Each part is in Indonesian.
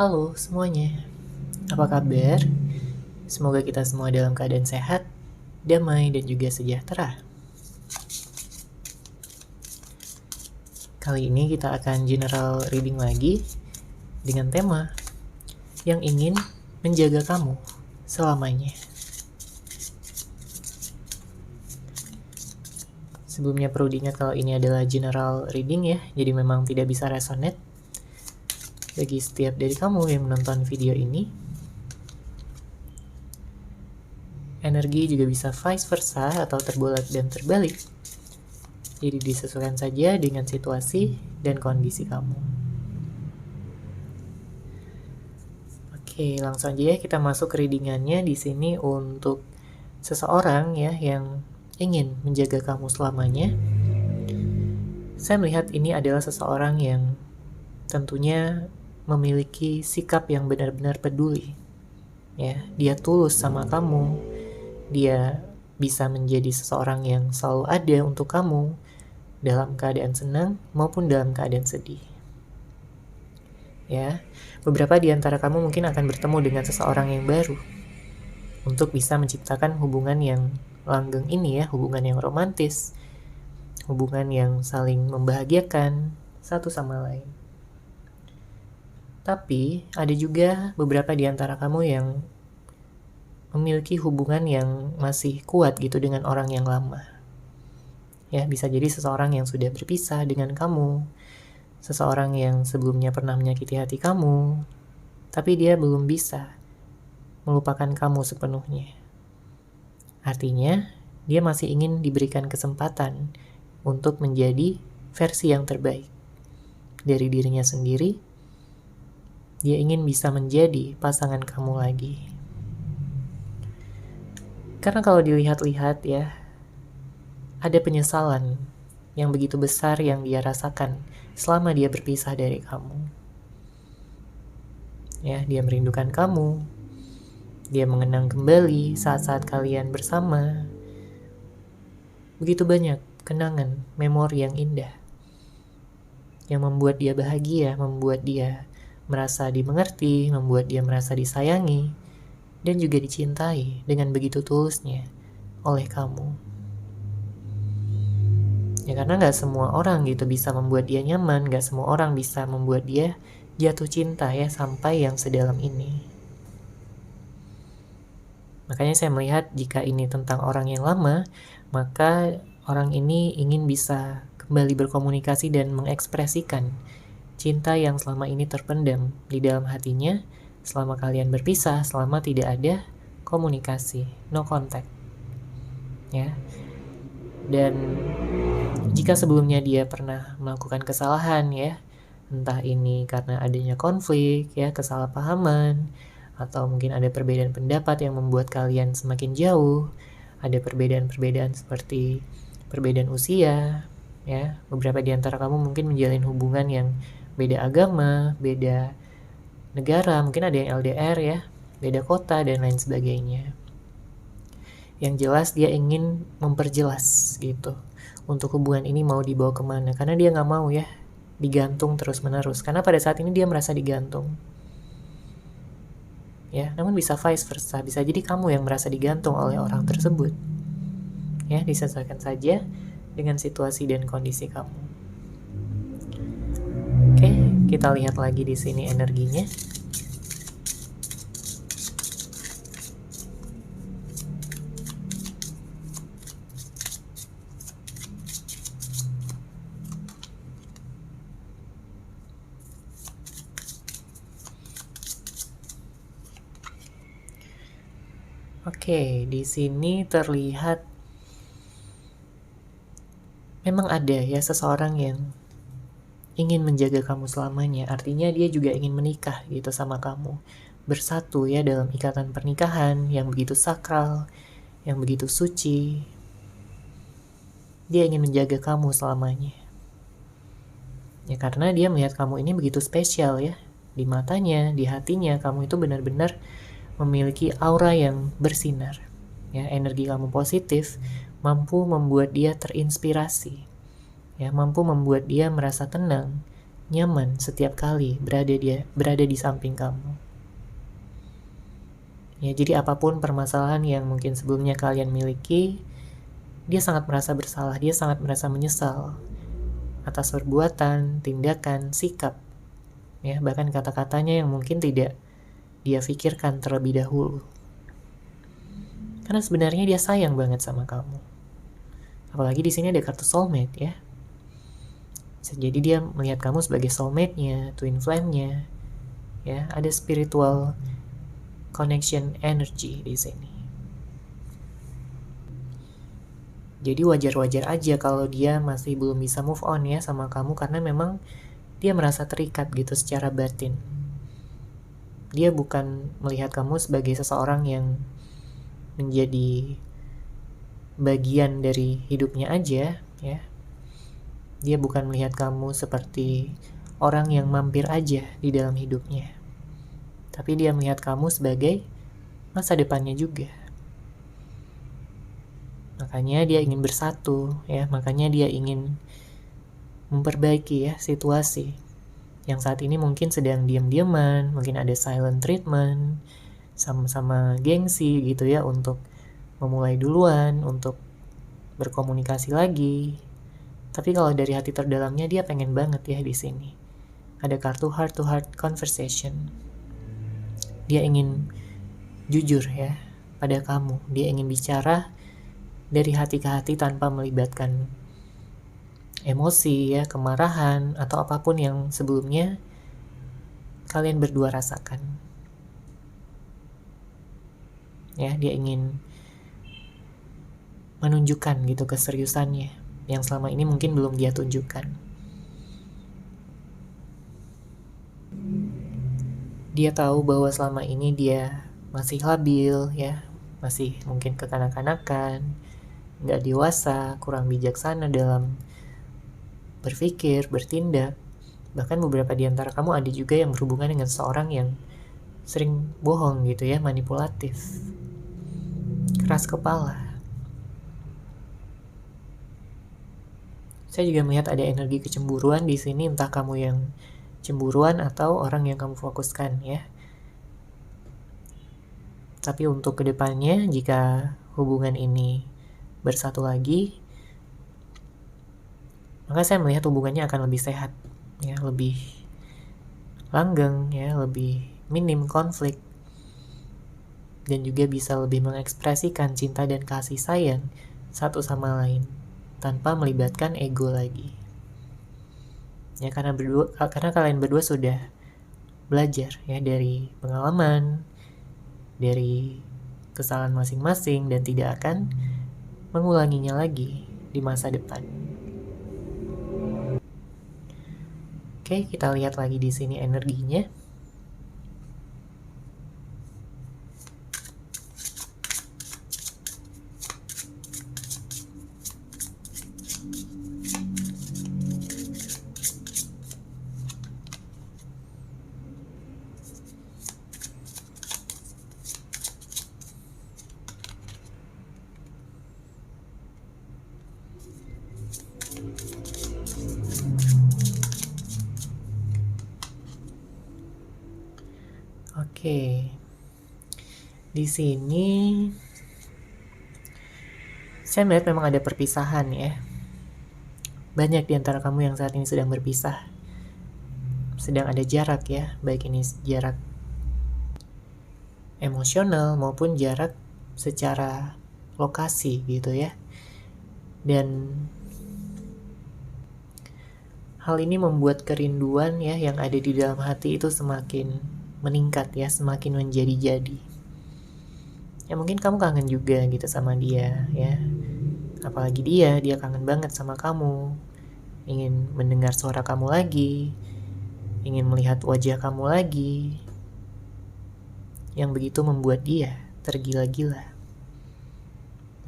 Halo semuanya, apa kabar? Semoga kita semua dalam keadaan sehat, damai, dan juga sejahtera. Kali ini kita akan general reading lagi dengan tema yang ingin menjaga kamu selamanya. Sebelumnya perlu diingat kalau ini adalah general reading ya, jadi memang tidak bisa resonate bagi setiap dari kamu yang menonton video ini. Energi juga bisa vice versa atau terbolak dan terbalik. Jadi disesuaikan saja dengan situasi dan kondisi kamu. Oke, langsung aja ya kita masuk ke readingannya di sini untuk seseorang ya yang ingin menjaga kamu selamanya. Saya melihat ini adalah seseorang yang tentunya memiliki sikap yang benar-benar peduli. Ya, dia tulus sama kamu. Dia bisa menjadi seseorang yang selalu ada untuk kamu dalam keadaan senang maupun dalam keadaan sedih. Ya, beberapa di antara kamu mungkin akan bertemu dengan seseorang yang baru untuk bisa menciptakan hubungan yang langgeng ini ya, hubungan yang romantis, hubungan yang saling membahagiakan satu sama lain. Tapi ada juga beberapa di antara kamu yang memiliki hubungan yang masih kuat gitu dengan orang yang lama. Ya, bisa jadi seseorang yang sudah berpisah dengan kamu, seseorang yang sebelumnya pernah menyakiti hati kamu, tapi dia belum bisa melupakan kamu sepenuhnya. Artinya, dia masih ingin diberikan kesempatan untuk menjadi versi yang terbaik dari dirinya sendiri. Dia ingin bisa menjadi pasangan kamu lagi. Karena kalau dilihat-lihat ya, ada penyesalan yang begitu besar yang dia rasakan selama dia berpisah dari kamu. Ya, dia merindukan kamu. Dia mengenang kembali saat-saat kalian bersama. Begitu banyak kenangan, memori yang indah. Yang membuat dia bahagia, membuat dia merasa dimengerti, membuat dia merasa disayangi, dan juga dicintai dengan begitu tulusnya oleh kamu. Ya karena gak semua orang gitu bisa membuat dia nyaman, gak semua orang bisa membuat dia jatuh cinta ya sampai yang sedalam ini. Makanya saya melihat jika ini tentang orang yang lama, maka orang ini ingin bisa kembali berkomunikasi dan mengekspresikan cinta yang selama ini terpendam di dalam hatinya selama kalian berpisah, selama tidak ada komunikasi, no contact. Ya. Dan jika sebelumnya dia pernah melakukan kesalahan ya, entah ini karena adanya konflik ya, kesalahpahaman, atau mungkin ada perbedaan pendapat yang membuat kalian semakin jauh, ada perbedaan-perbedaan seperti perbedaan usia ya, beberapa di antara kamu mungkin menjalin hubungan yang beda agama, beda negara, mungkin ada yang LDR ya, beda kota dan lain sebagainya. Yang jelas dia ingin memperjelas gitu untuk hubungan ini mau dibawa kemana, karena dia gak mau ya digantung terus-menerus, karena pada saat ini dia merasa digantung ya. Namun bisa vice versa, bisa jadi kamu yang merasa digantung oleh orang tersebut ya. Disesuaikan saja dengan situasi dan kondisi kamu. Oke, kita lihat lagi di sini energinya. Oke, di sini terlihat memang ada ya seseorang yang ingin menjaga kamu selamanya. Artinya dia juga ingin menikah gitu sama kamu, bersatu ya dalam ikatan pernikahan yang begitu sakral, yang begitu suci. Dia ingin menjaga kamu selamanya ya, karena dia melihat kamu ini begitu spesial ya. Di matanya, di hatinya, kamu itu benar-benar memiliki aura yang bersinar ya. Energi kamu positif, mampu membuat dia terinspirasi ya, mampu membuat dia merasa tenang nyaman setiap kali berada di samping kamu. Ya, jadi apapun permasalahan yang mungkin sebelumnya kalian miliki, dia sangat merasa bersalah, dia sangat merasa menyesal atas perbuatan, tindakan, sikap, ya, bahkan kata-katanya yang mungkin tidak dia pikirkan terlebih dahulu. Karena sebenarnya dia sayang banget sama kamu. Apalagi di sini ada kartu soulmate, ya. Bisa jadi dia melihat kamu sebagai soulmate-nya, twin flame-nya, ya, ada spiritual connection energy di sini. Jadi wajar-wajar aja kalau dia masih belum bisa move on ya sama kamu, karena memang dia merasa terikat gitu secara batin. Dia bukan melihat kamu sebagai seseorang yang menjadi bagian dari hidupnya aja, ya. Dia bukan melihat kamu seperti orang yang mampir aja di dalam hidupnya. Tapi dia melihat kamu sebagai masa depannya juga. Makanya dia ingin bersatu, ya. Makanya dia ingin memperbaiki ya situasi yang saat ini mungkin sedang diam-diaman, mungkin ada silent treatment, sama-sama gengsi gitu ya untuk memulai duluan, untuk berkomunikasi lagi. Tapi kalau dari hati terdalamnya dia pengen banget ya di sini. Ada kartu heart to heart conversation. Dia ingin jujur ya pada kamu. Dia ingin bicara dari hati ke hati tanpa melibatkan emosi ya, kemarahan atau apapun yang sebelumnya kalian berdua rasakan. Ya, dia ingin menunjukkan gitu keseriusannya yang selama ini mungkin belum dia tunjukkan. Dia tahu bahwa selama ini dia masih labil ya, masih mungkin kekanak-kanakan, nggak dewasa, kurang bijaksana dalam berpikir, bertindak. Bahkan beberapa di antara kamu ada juga yang berhubungan dengan seorang yang sering bohong gitu ya, manipulatif, keras kepala. Saya juga melihat ada energi kecemburuan di sini, entah kamu yang cemburuan atau orang yang kamu fokuskan ya. Tapi untuk kedepannya, jika hubungan ini bersatu lagi, maka saya melihat hubungannya akan lebih sehat, ya, lebih langgeng, ya, lebih minim konflik, dan juga bisa lebih mengekspresikan cinta dan kasih sayang satu sama lain tanpa melibatkan ego lagi. Ya, karena kalian berdua sudah belajar ya dari pengalaman, dari kesalahan masing-masing, dan tidak akan mengulanginya lagi di masa depan. Oke, kita lihat lagi di sini energinya. Oke, di sini saya melihat memang ada perpisahan ya. Banyak di antara kamu yang saat ini sedang berpisah, sedang ada jarak ya, baik ini jarak emosional maupun jarak secara lokasi gitu ya. Dan hal ini membuat kerinduan ya yang ada di dalam hati itu semakin meningkat ya, semakin menjadi-jadi. Ya mungkin kamu kangen juga gitu sama dia ya. Apalagi dia kangen banget sama kamu. Ingin mendengar suara kamu lagi, ingin melihat wajah kamu lagi. Yang begitu membuat dia tergila-gila.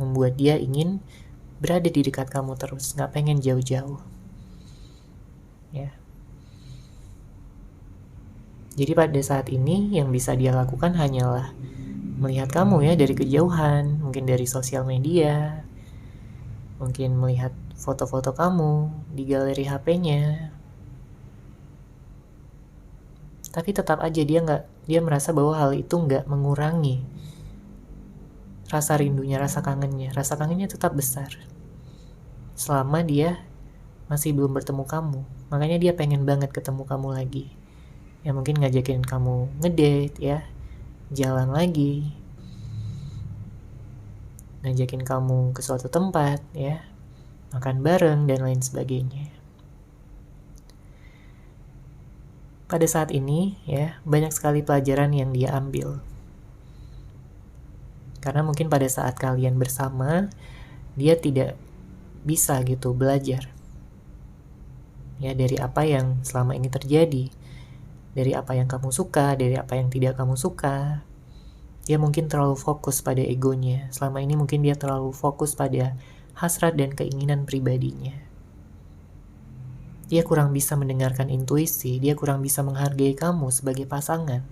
Membuat dia ingin berada di dekat kamu terus, gak pengen jauh-jauh. Ya. Jadi pada saat ini yang bisa dia lakukan hanyalah melihat kamu ya dari kejauhan, mungkin dari sosial media, mungkin melihat foto-foto kamu di galeri HP-nya. Tapi tetap aja dia merasa bahwa hal itu nggak mengurangi rasa rindunya, rasa kangennya. Rasa kangennya tetap besar selama dia masih belum bertemu kamu. Makanya dia pengen banget ketemu kamu lagi. Ya mungkin ngajakin kamu ngedate ya, jalan lagi, ngajakin kamu ke suatu tempat ya, makan bareng dan lain sebagainya. Pada saat ini ya, banyak sekali pelajaran yang dia ambil. Karena mungkin pada saat kalian bersama, dia tidak bisa gitu belajar. Ya, dari apa yang selama ini terjadi. Dari apa yang kamu suka, dari apa yang tidak kamu suka. Dia mungkin terlalu fokus pada egonya. Selama ini mungkin dia terlalu fokus pada hasrat dan keinginan pribadinya. Dia kurang bisa mendengarkan intuisi, dia kurang bisa menghargai kamu sebagai pasangan.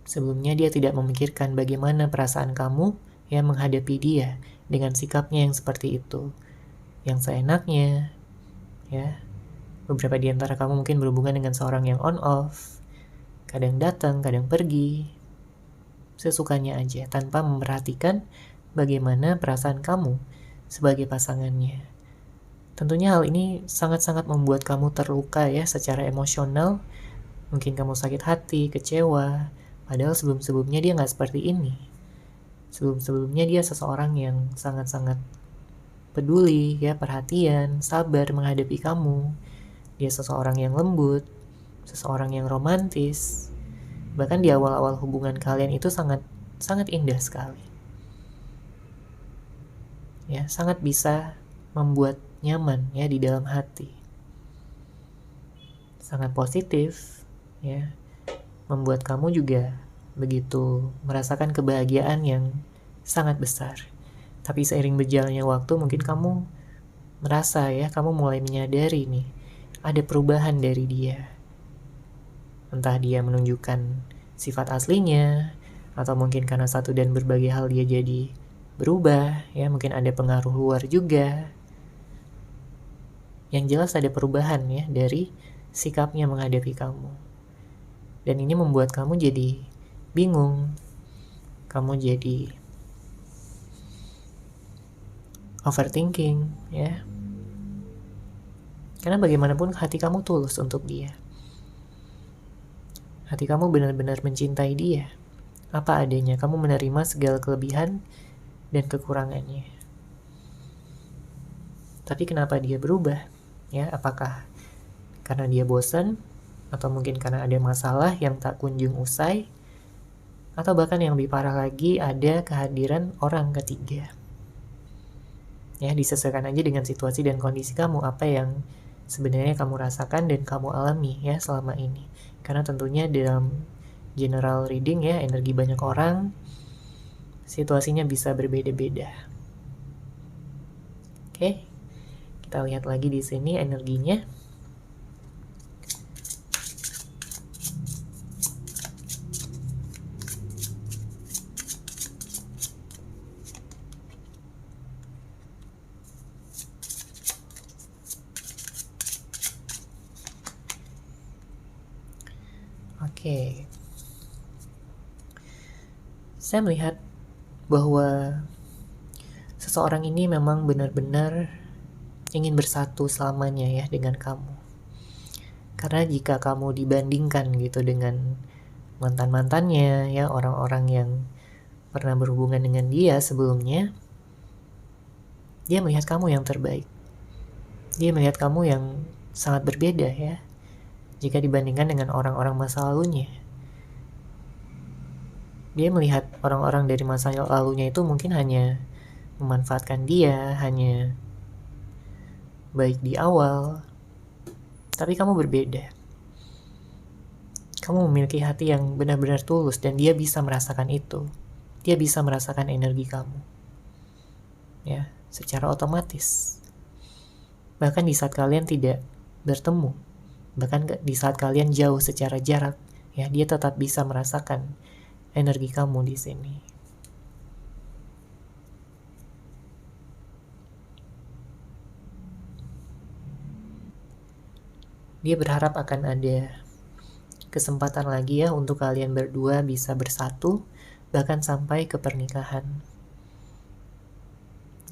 Sebelumnya dia tidak memikirkan bagaimana perasaan kamu yang menghadapi dia dengan sikapnya yang seperti itu. Yang seenaknya, ya. Beberapa di antara kamu mungkin berhubungan dengan seorang yang on off, kadang datang, kadang pergi, sesukanya aja, tanpa memperhatikan bagaimana perasaan kamu sebagai pasangannya. Tentunya hal ini sangat-sangat membuat kamu terluka ya secara emosional. Mungkin kamu sakit hati, kecewa, padahal sebelum-sebelumnya dia nggak seperti ini. Sebelum-sebelumnya dia seseorang yang sangat-sangat peduli, ya, perhatian, sabar menghadapi kamu. Dia seseorang yang lembut, seseorang yang romantis. Bahkan di awal-awal hubungan kalian itu sangat indah sekali. Ya, sangat bisa membuat nyaman ya di dalam hati. Sangat positif, ya. Membuat kamu juga begitu merasakan kebahagiaan yang sangat besar. Tapi seiring berjalannya waktu mungkin kamu merasa ya, kamu mulai menyadari nih, ada perubahan dari dia. Entah dia menunjukkan sifat aslinya, atau mungkin karena satu dan berbagai hal dia jadi berubah, ya mungkin ada pengaruh luar juga. Yang jelas ada perubahan ya dari sikapnya menghadapi kamu. Dan ini membuat kamu jadi bingung, kamu jadi overthinking, ya. Karena bagaimanapun hati kamu tulus untuk dia. Hati kamu benar-benar mencintai dia. Apa adanya, kamu menerima segala kelebihan dan kekurangannya. Tapi kenapa dia berubah? Ya, apakah karena dia bosan? Atau mungkin karena ada masalah yang tak kunjung usai? Atau bahkan yang lebih parah lagi, ada kehadiran orang ketiga. Ya, disesuaikan aja dengan situasi dan kondisi kamu, apa yang sebenarnya kamu rasakan dan kamu alami ya selama ini. Karena tentunya dalam general reading ya, energi banyak orang, situasinya bisa berbeda-beda. Oke, kita lihat lagi di sini energinya. Oke. Saya melihat bahwa seseorang ini memang benar-benar ingin bersatu selamanya ya dengan kamu. Karena jika kamu dibandingkan gitu dengan mantan-mantannya ya, orang-orang yang pernah berhubungan dengan dia sebelumnya, dia melihat kamu yang terbaik. Dia melihat kamu yang sangat berbeda ya, jika dibandingkan dengan orang-orang masa lalunya. Dia melihat orang-orang dari masa lalunya itu mungkin hanya memanfaatkan dia, hanya baik di awal. Tapi kamu berbeda. Kamu memiliki hati yang benar-benar tulus dan dia bisa merasakan itu. Dia bisa merasakan energi kamu. Ya, secara otomatis. Bahkan di saat kalian tidak bertemu, bahkan di saat kalian jauh secara jarak, ya dia tetap bisa merasakan energi kamu di sini. Dia berharap akan ada kesempatan lagi ya untuk kalian berdua bisa bersatu, bahkan sampai ke pernikahan.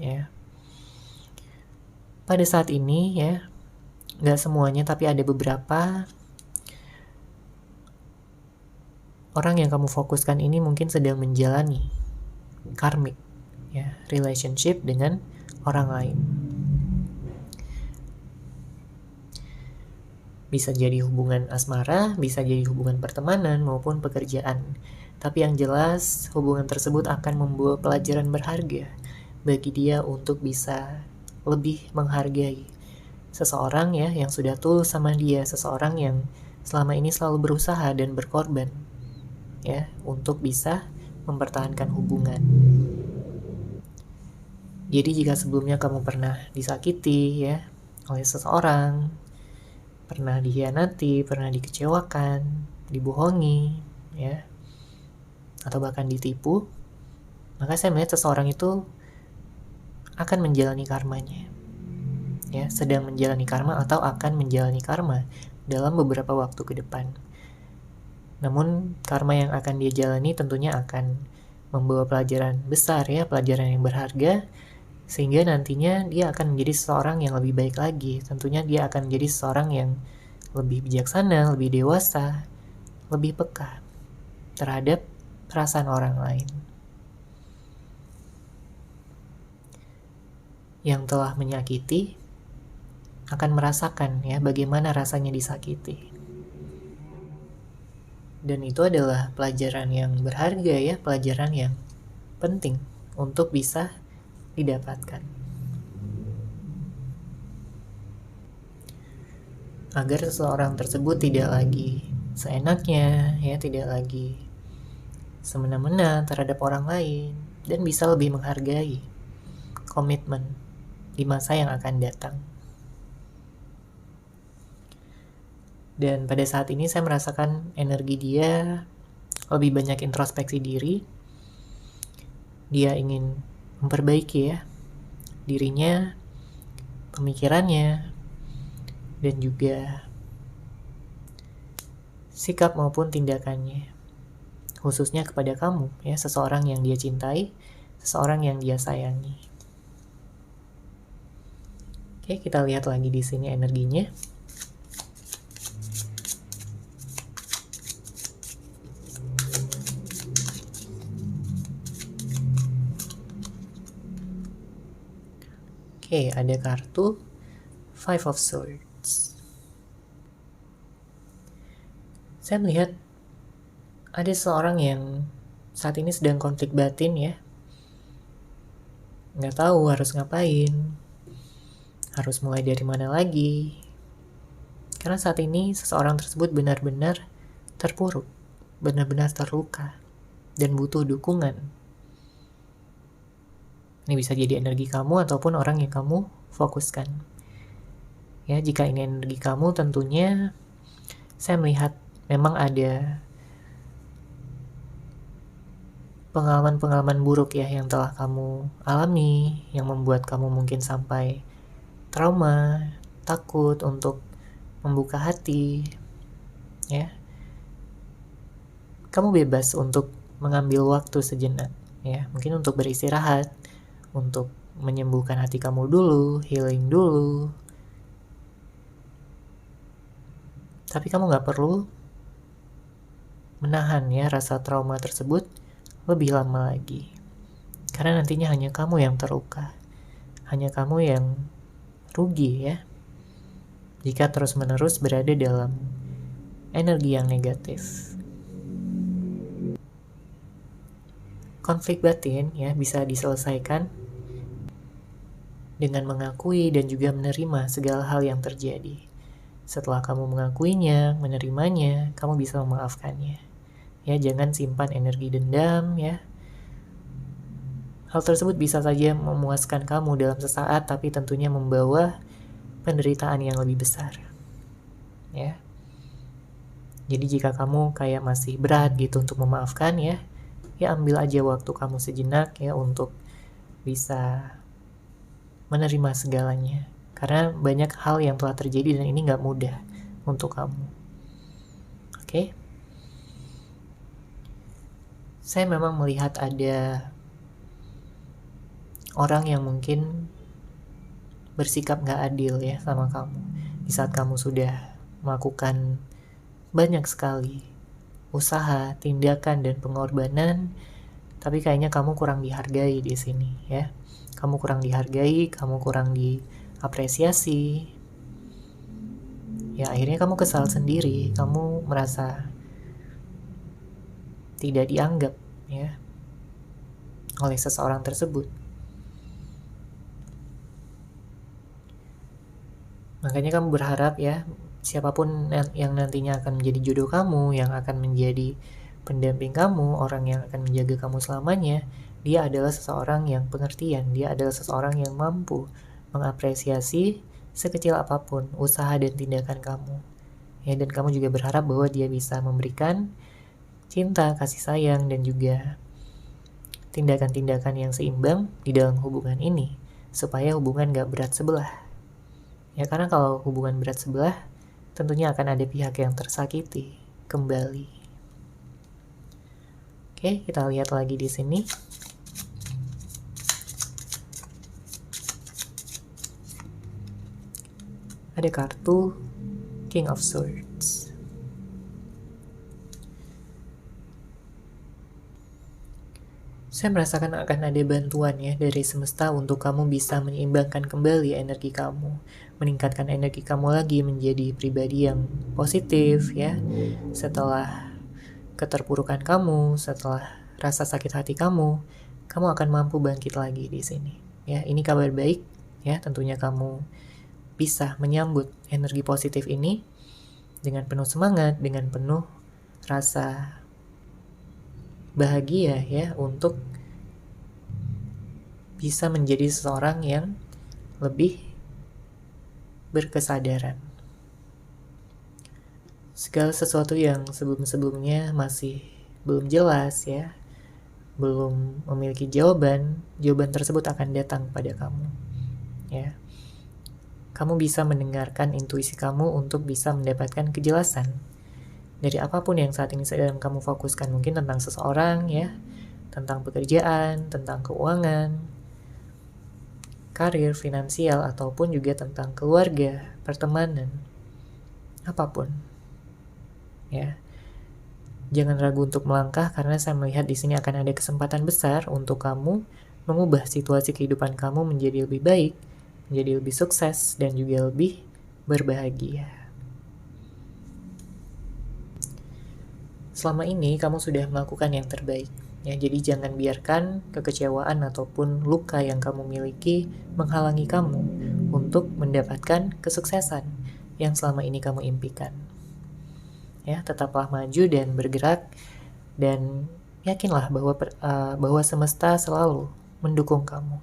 Ya. Pada saat ini ya, nggak semuanya tapi ada beberapa orang yang kamu fokuskan ini mungkin sedang menjalani karmic ya, relationship dengan orang lain. Bisa jadi hubungan asmara, bisa jadi hubungan pertemanan maupun pekerjaan. Tapi yang jelas, hubungan tersebut akan membawa pelajaran berharga bagi dia untuk bisa lebih menghargai seseorang ya yang sudah tulus sama dia, seseorang yang selama ini selalu berusaha dan berkorban ya untuk bisa mempertahankan hubungan. Jadi jika sebelumnya kamu pernah disakiti ya oleh seseorang, pernah dikhianati, pernah dikecewakan, dibohongi, ya, atau bahkan ditipu, maka saya melihat seseorang itu akan menjalani karmanya, ya, sedang menjalani karma atau akan menjalani karma dalam beberapa waktu ke depan. Namun karma yang akan dia jalani tentunya akan membawa pelajaran besar ya, pelajaran yang berharga, sehingga nantinya dia akan menjadi seseorang yang lebih baik lagi. Tentunya dia akan menjadi seseorang yang lebih bijaksana, lebih dewasa, lebih peka terhadap perasaan orang lain. Yang telah menyakiti akan merasakan ya bagaimana rasanya disakiti. Dan itu adalah pelajaran yang berharga ya, pelajaran yang penting untuk bisa didapatkan. Agar seseorang tersebut tidak lagi seenaknya, ya, tidak lagi semena-mena terhadap orang lain, dan bisa lebih menghargai komitmen di masa yang akan datang. Dan pada saat ini saya merasakan energi dia lebih banyak introspeksi diri. Dia ingin memperbaiki ya dirinya, pemikirannya, dan juga sikap maupun tindakannya, khususnya kepada kamu ya, seseorang yang dia cintai, seseorang yang dia sayangi. Oke, kita lihat lagi di sini energinya. Oke, ada kartu Five of Swords. Saya melihat ada seorang yang saat ini sedang konflik batin ya. Nggak tahu harus ngapain, harus mulai dari mana lagi. Karena saat ini seseorang tersebut benar-benar terpuruk, benar-benar terluka, dan butuh dukungan. Ini bisa jadi energi kamu ataupun orang yang kamu fokuskan. Ya, jika ini energi kamu, tentunya saya melihat memang ada pengalaman-pengalaman buruk ya yang telah kamu alami, yang membuat kamu mungkin sampai trauma, takut untuk membuka hati. Ya. Kamu bebas untuk mengambil waktu sejenak, ya, mungkin untuk beristirahat, untuk menyembuhkan hati kamu dulu, healing dulu. Tapi kamu gak perlu menahan ya rasa trauma tersebut lebih lama lagi. Karena nantinya hanya kamu yang terluka. Hanya kamu yang rugi ya. Jika terus-menerus berada dalam energi yang negatif. Konflik batin ya bisa diselesaikan dengan mengakui dan juga menerima segala hal yang terjadi. Setelah kamu mengakuinya, menerimanya, kamu bisa memaafkannya. Ya, jangan simpan energi dendam ya. Hal tersebut bisa saja memuaskan kamu dalam sesaat, tapi tentunya membawa penderitaan yang lebih besar. Ya. Jadi jika kamu kayak masih berat gitu untuk memaafkan ya ambil aja waktu kamu sejenak ya untuk bisa menerima segalanya. Karena banyak hal yang telah terjadi dan ini gak mudah. untuk kamu. Oke? Saya memang melihat ada orang yang mungkin bersikap gak adil ya sama kamu. Di saat kamu sudah melakukan banyak sekali usaha, tindakan, dan pengorbanan, tapi kayaknya kamu kurang dihargai di sini ya. Kamu kurang dihargai, kamu kurang diapresiasi. Ya akhirnya kamu kesal sendiri, kamu merasa tidak dianggap ya oleh seseorang tersebut. Makanya kamu berharap ya, siapapun yang nantinya akan menjadi jodoh kamu, yang akan menjadi pendamping kamu, orang yang akan menjaga kamu selamanya, dia adalah seseorang yang pengertian, dia adalah seseorang yang mampu mengapresiasi sekecil apapun usaha dan tindakan kamu. Ya, dan kamu juga berharap bahwa dia bisa memberikan cinta, kasih sayang, dan juga tindakan-tindakan yang seimbang di dalam hubungan ini, supaya hubungan gak berat sebelah. Ya karena kalau hubungan berat sebelah, tentunya akan ada pihak yang tersakiti kembali. Oke, kita lihat lagi di sini. Ada kartu King of Swords. Saya merasakan akan ada bantuan ya dari semesta untuk kamu bisa menyeimbangkan kembali energi kamu, meningkatkan energi kamu lagi menjadi pribadi yang positif ya. Setelah keterpurukan kamu, setelah rasa sakit hati kamu akan mampu bangkit lagi di sini. Ya, ini kabar baik ya, tentunya kamu bisa menyambut energi positif ini dengan penuh semangat, dengan penuh rasa bahagia ya, untuk bisa menjadi seseorang yang lebih berkesadaran. Segala sesuatu yang sebelum-sebelumnya masih belum jelas ya, belum memiliki jawaban tersebut akan datang pada kamu ya. Kamu bisa mendengarkan intuisi kamu untuk bisa mendapatkan kejelasan dari apapun yang saat ini sedang kamu fokuskan, mungkin tentang seseorang ya, tentang pekerjaan, tentang keuangan, karir, finansial, ataupun juga tentang keluarga, pertemanan, apapun. Ya. Jangan ragu untuk melangkah karena saya melihat di sini akan ada kesempatan besar untuk kamu mengubah situasi kehidupan kamu menjadi lebih baik, menjadi lebih sukses, dan juga lebih berbahagia. Selama ini kamu sudah melakukan yang terbaik. Ya, jadi jangan biarkan kekecewaan ataupun luka yang kamu miliki menghalangi kamu untuk mendapatkan kesuksesan yang selama ini kamu impikan. Ya, tetaplah maju dan bergerak, dan yakinlah bahwa semesta selalu mendukung kamu.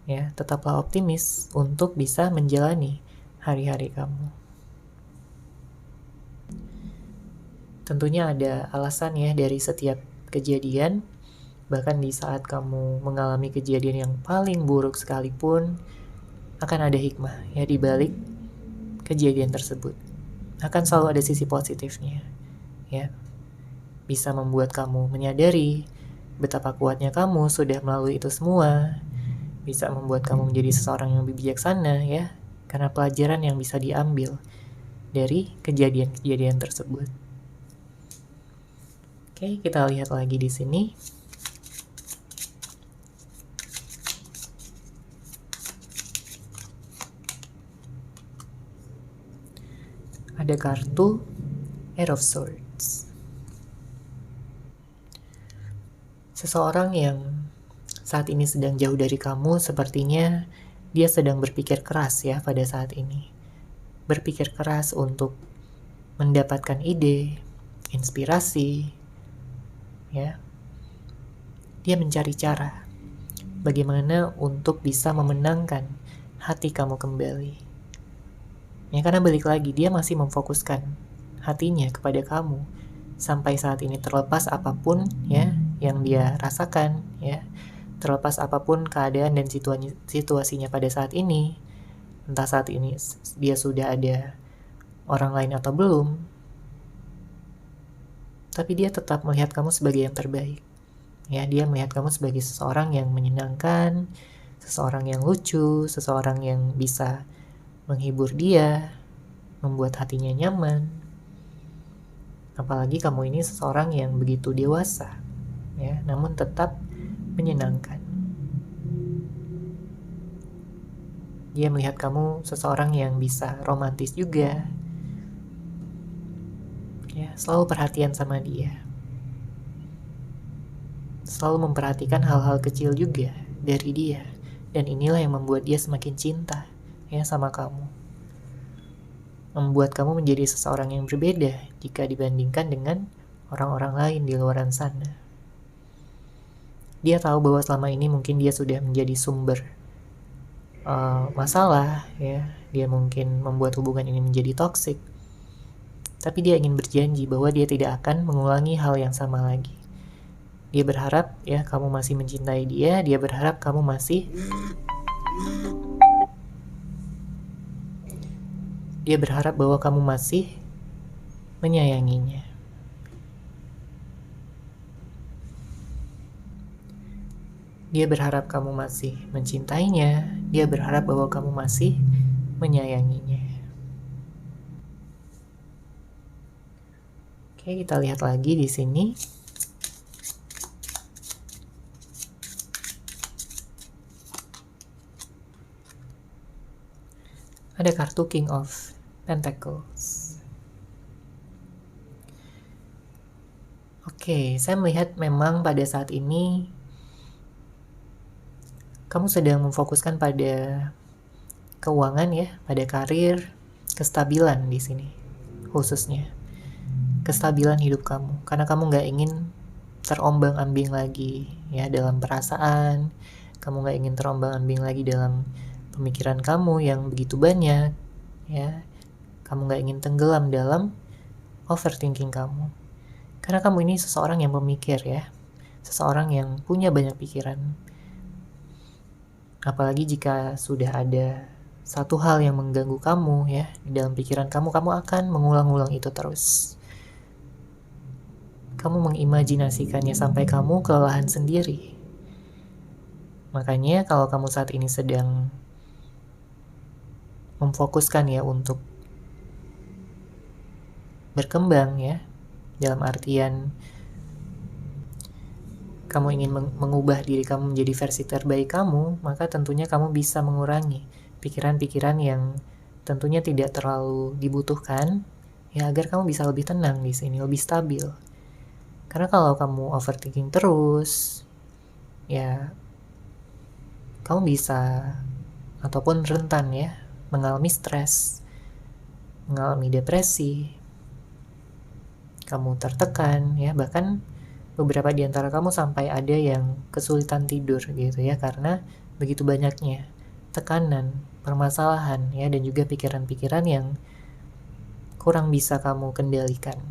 Ya, tetaplah optimis untuk bisa menjalani hari-hari kamu. Tentunya ada alasan ya dari setiap kejadian, bahkan di saat kamu mengalami kejadian yang paling buruk sekalipun, akan ada hikmah ya di balik kejadian tersebut. Akan selalu ada sisi positifnya ya. Bisa membuat kamu menyadari betapa kuatnya kamu sudah melalui itu semua. Bisa membuat kamu menjadi seseorang yang lebih bijaksana ya, karena pelajaran yang bisa diambil dari kejadian-kejadian tersebut. Oke, kita lihat lagi di sini. Ada kartu Eight of Swords. Seseorang yang saat ini sedang jauh dari kamu, sepertinya dia sedang berpikir keras ya pada saat ini. Berpikir keras untuk mendapatkan ide, inspirasi, ya. Dia mencari cara bagaimana untuk bisa memenangkan hati kamu kembali. Ya, karena balik lagi dia masih memfokuskan hatinya kepada kamu sampai saat ini, terlepas apapun ya yang dia rasakan ya, terlepas apapun keadaan dan situasinya pada saat ini. Entah saat ini dia sudah ada orang lain atau belum, tapi dia tetap melihat kamu sebagai yang terbaik. Ya, dia melihat kamu sebagai seseorang yang menyenangkan, seseorang yang lucu, seseorang yang bisa menghibur dia, membuat hatinya nyaman. Apalagi kamu ini seseorang yang begitu dewasa, ya, namun tetap menyenangkan. Dia melihat kamu seseorang yang bisa romantis juga, ya, selalu perhatian sama dia, selalu memperhatikan hal-hal kecil juga dari dia, dan inilah yang membuat dia semakin cinta, ya, sama kamu, membuat kamu menjadi seseorang yang berbeda jika dibandingkan dengan orang-orang lain di luar sana. Dia tahu bahwa selama ini mungkin dia sudah menjadi sumber masalah, ya, dia mungkin membuat hubungan ini menjadi toksik, tapi dia ingin berjanji bahwa dia tidak akan mengulangi hal yang sama lagi. Dia berharap, ya, kamu masih mencintai dia, dia berharap kamu masih bahwa kamu masih menyayanginya. Dia berharap kamu masih mencintainya, dia berharap bahwa kamu masih menyayanginya. Oke, kita lihat lagi di sini. Ada kartu King of Pentacles. Oke, saya melihat memang pada saat ini kamu sedang memfokuskan pada keuangan, ya, pada karir, kestabilan di sini, khususnya kestabilan hidup kamu, karena kamu nggak ingin terombang-ambing lagi, ya, dalam perasaan. Kamu nggak ingin terombang-ambing lagi dalam pemikiran kamu yang begitu banyak, ya. Kamu nggak ingin tenggelam dalam overthinking kamu, karena kamu ini seseorang yang pemikir, ya, seseorang yang punya banyak pikiran. Apalagi jika sudah ada satu hal yang mengganggu kamu, ya, di dalam pikiran kamu, kamu akan mengulang-ulang itu terus. Kamu mengimajinasikannya sampai kamu kelelahan sendiri. Makanya kalau kamu saat ini sedang memfokuskan, ya, untuk berkembang, ya, dalam artian kamu ingin mengubah diri kamu menjadi versi terbaik kamu, maka tentunya kamu bisa mengurangi pikiran-pikiran yang tentunya tidak terlalu dibutuhkan, ya, agar kamu bisa lebih tenang di sini, lebih stabil. Karena kalau kamu overthinking terus, ya, kamu bisa ataupun rentan, ya, mengalami stres, mengalami depresi, kamu tertekan, ya, bahkan beberapa di antara kamu sampai ada yang kesulitan tidur gitu, ya, karena begitu banyaknya tekanan, permasalahan, ya, dan juga pikiran-pikiran yang kurang bisa kamu kendalikan.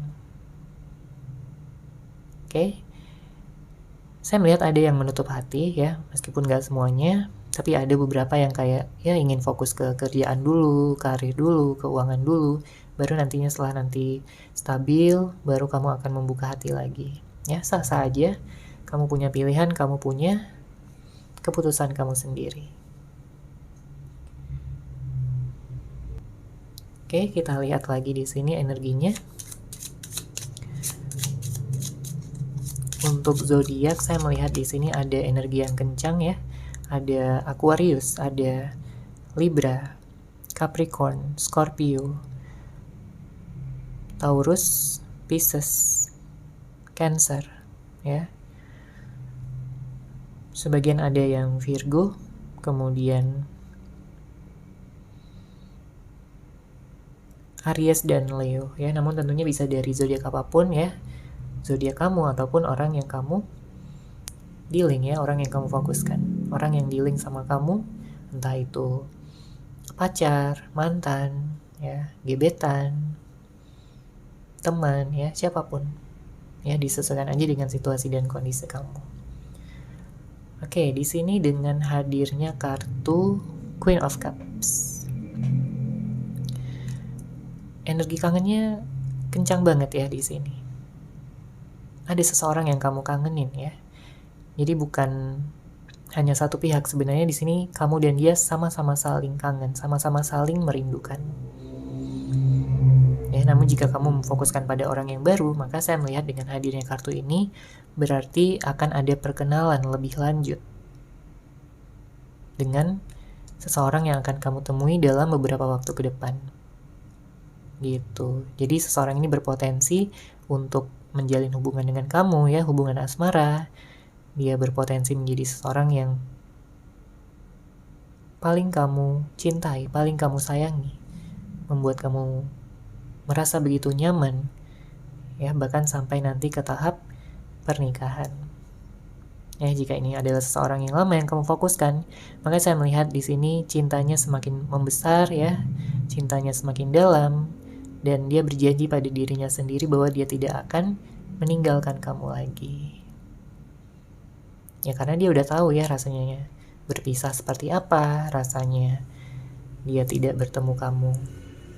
Oke. Saya melihat ada yang menutup hati, ya, meskipun gak semuanya, tapi ada beberapa yang kayak, ya, ingin fokus ke kerjaan dulu, karir dulu, keuangan dulu, baru nantinya setelah nanti stabil, baru kamu akan membuka hati lagi. Ya, sah-sah aja. Kamu punya pilihan, kamu punya keputusan kamu sendiri. Oke, kita lihat lagi di sini energinya. Untuk zodiak, saya melihat di sini ada energi yang kencang, ya. Ada Aquarius, ada Libra, Capricorn, Scorpio, Taurus, Pisces, Cancer, ya. Sebagian ada yang Virgo, kemudian Aries dan Leo, ya. Namun tentunya bisa dari zodiak apapun, ya, zodiak kamu ataupun orang yang kamu dealing, ya, orang yang kamu fokuskan, orang yang dealing sama kamu, entah itu pacar, mantan, ya, gebetan, teman, ya, siapapun, ya, disesuaikan aja dengan situasi dan kondisi kamu. Oke, di sini dengan hadirnya kartu Queen of Cups, energi kangennya kencang banget ya di sini. Ada seseorang yang kamu kangenin ya. Jadi bukan hanya satu pihak, sebenarnya di sini kamu dan dia sama-sama saling kangen, sama-sama saling merindukan. Ya, namun jika kamu memfokuskan pada orang yang baru, maka saya melihat dengan hadirnya kartu ini berarti akan ada perkenalan lebih lanjut dengan seseorang yang akan kamu temui dalam beberapa waktu ke depan. Gitu. Jadi seseorang ini berpotensi untuk menjalin hubungan dengan kamu ya, hubungan asmara. Dia berpotensi menjadi seseorang yang paling kamu cintai, paling kamu sayangi, membuat kamu merasa begitu nyaman ya, bahkan sampai nanti ke tahap pernikahan. Ya, jika ini adalah seseorang yang lama yang kamu fokuskan, maka saya melihat di sini cintanya semakin membesar ya, cintanya semakin dalam, dan dia berjanji pada dirinya sendiri bahwa dia tidak akan meninggalkan kamu lagi. Ya, karena dia udah tahu ya rasanya berpisah seperti apa, rasanya dia tidak bertemu kamu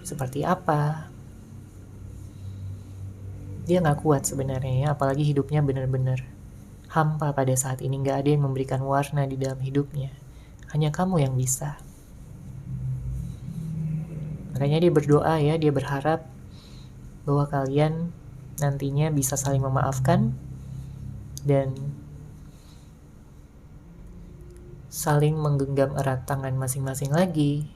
seperti apa. Dia gak kuat sebenarnya ya, apalagi hidupnya benar-benar hampa pada saat ini, gak ada yang memberikan warna di dalam hidupnya. Hanya kamu yang bisa. Makanya dia berdoa ya, dia berharap bahwa kalian nantinya bisa saling memaafkan dan saling menggenggam erat tangan masing-masing lagi,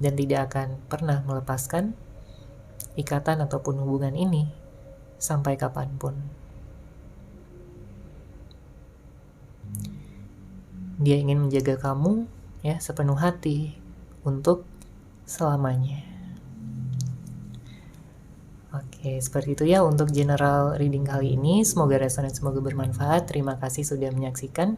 dan tidak akan pernah melepaskan ikatan ataupun hubungan ini sampai kapanpun. Dia ingin menjaga kamu ya sepenuh hati untuk selamanya. Oke, seperti itu ya untuk general reading kali ini. Semoga resonate, semoga bermanfaat. Terima kasih sudah menyaksikan.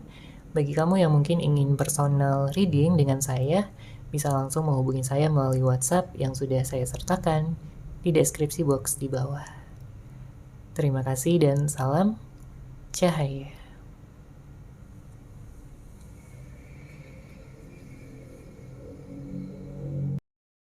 Bagi kamu yang mungkin ingin personal reading dengan saya, bisa langsung menghubungi saya melalui WhatsApp yang sudah saya sertakan di deskripsi box di bawah. Terima kasih dan salam cahaya.